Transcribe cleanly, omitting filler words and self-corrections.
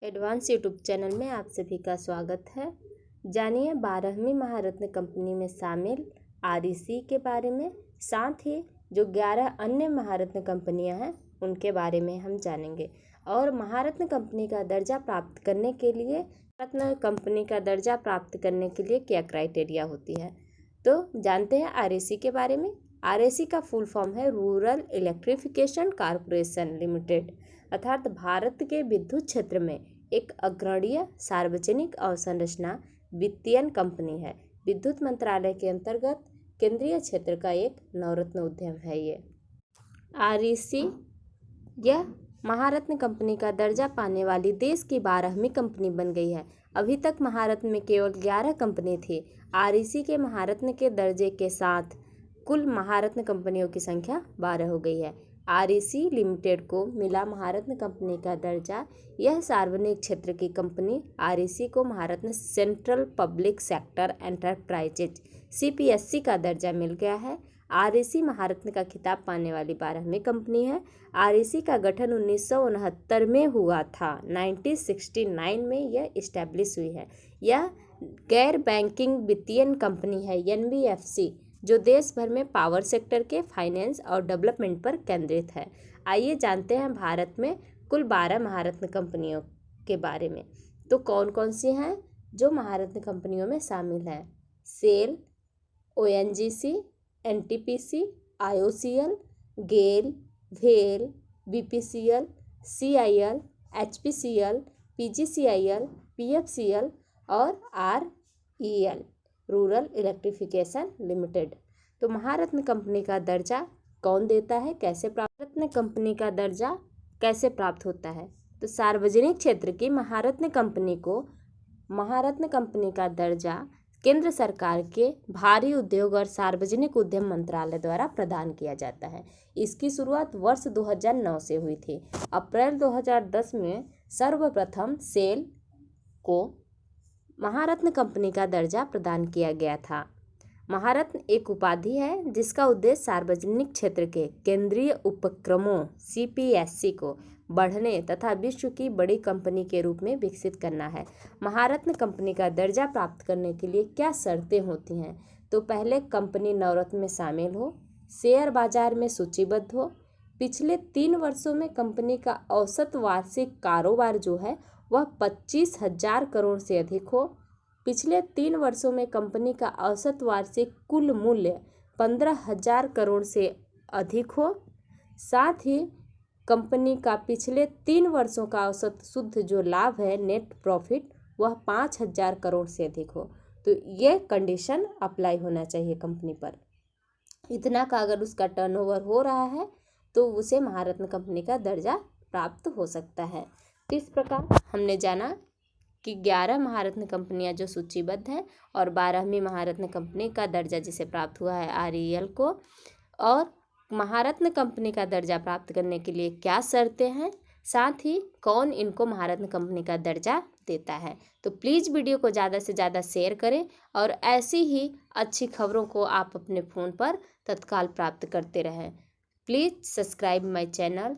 Advance YouTube channel में आप सभी का स्वागत है। जानिए 12वीं महारत्न कंपनी में शामिल आरईसी के बारे में, साथ ही जो 11 अन्य महारत्न कंपनियां हैं उनके बारे में हम जानेंगे। और महारत्न कंपनी का दर्जा प्राप्त करने के लिए क्या क्राइटेरिया होती है, तो जानते हैं आरईसी के बारे में। आरईसी का फुल फॉर्म है रूरल इलेक्ट्रिफिकेशन कॉरपोरेशन लिमिटेड, अर्थात भारत के विद्युत क्षेत्र में एक अग्रणीय सार्वजनिक अवसंरचना वित्तीयन कंपनी है। विद्युत मंत्रालय के अंतर्गत केंद्रीय क्षेत्र का एक नवरत्न उद्यम है ये आरईसी। यह महारत्न कंपनी का दर्जा पाने वाली देश की 12वीं कंपनी बन गई है। अभी तक महारत्न में केवल 11 कंपनी थी। आरईसी के महारत्न के दर्जे के साथ कुल महारत्न कंपनियों की संख्या 12 हो गई है। आरईसी लिमिटेड को मिला महारत्न कंपनी का दर्जा। यह सार्वजनिक क्षेत्र की कंपनी आरईसी को Maharatna central public sector enterprises CPSC का दर्जा मिल गया है। आरईसी महारत्न का खिताब पाने वाली 12वीं कंपनी है। आरईसी का गठन 1969 में हुआ था। 1969 में यह इस्टेब्लिश हुई है। यह गैर बैंकिंग वित्तीय कंपनी है एनबीएफसी, जो देश भर में पावर सेक्टर के फाइनेंस और डेवलपमेंट पर केंद्रित है। आइए जानते हैं भारत में कुल 12 महारत्न कंपनियों के बारे में। तो कौन कौन सी हैं जो महारत्न कंपनियों में शामिल हैं? सेल, ओएनजीसी, एनटीपीसी, आईओसीएल, गेल, भेल, बीपीसीएल, सीआईएल, एचपीसीएल, पीजीसीआईएल, पीएफसीएल और आरईएल रूरल इलेक्ट्रिफिकेशन लिमिटेड। तो महारत्न कंपनी का दर्जा कौन देता है, कैसे प्राप्त? रत्न कंपनी का दर्जा कैसे प्राप्त होता है? तो सार्वजनिक क्षेत्र की महारत्न कंपनी को महारत्न कंपनी का दर्जा केंद्र सरकार के भारी उद्योग और सार्वजनिक उद्यम मंत्रालय द्वारा प्रदान किया जाता है। इसकी शुरुआत वर्ष 2009 से हुई थी। अप्रैल 2010 में सर्वप्रथम सेल को महारत्न कंपनी का दर्जा प्रदान किया गया था। महारत्न एक उपाधि है जिसका उद्देश्य सार्वजनिक क्षेत्र के केंद्रीय उपक्रमों सीपीएससी को बढ़ने तथा विश्व की बड़ी कंपनी के रूप में विकसित करना है। महारत्न कंपनी का दर्जा प्राप्त करने के लिए क्या शर्तें होती हैं? तो पहले, कंपनी नवरत्न में शामिल हो, शेयर बाजार में सूचीबद्ध हो, पिछले 3 वर्षों में कंपनी का औसत वार्षिक कारोबार जो है वह 25,000 करोड़ से अधिक हो, पिछले 3 वर्षों में कंपनी का औसत वार्षिक कुल मूल्य 15,000 करोड़ से अधिक हो, साथ ही कंपनी का पिछले 3 वर्षों का औसत शुद्ध जो लाभ है नेट प्रॉफिट वह 5,000 करोड़ से अधिक हो। तो ये कंडीशन अप्लाई होना चाहिए कंपनी पर। इतना का अगर उसका टर्नओवर हो रहा है तो उसे महारत्न कंपनी का दर्जा प्राप्त हो सकता है। इस प्रकार हमने जाना कि 11 महारत्न कंपनियां जो सूचीबद्ध हैं और 12वीं महारत्न कंपनी का दर्जा जिसे प्राप्त हुआ है आरईएल को, और महारत्न कंपनी का दर्जा प्राप्त करने के लिए क्या शर्तें हैं, साथ ही कौन इनको महारत्न कंपनी का दर्जा देता है। तो प्लीज़ वीडियो को ज़्यादा से ज़्यादा शेयर करें और ऐसी ही अच्छी खबरों को आप अपने फ़ोन पर तत्काल प्राप्त करते रहें। Please subscribe my channel.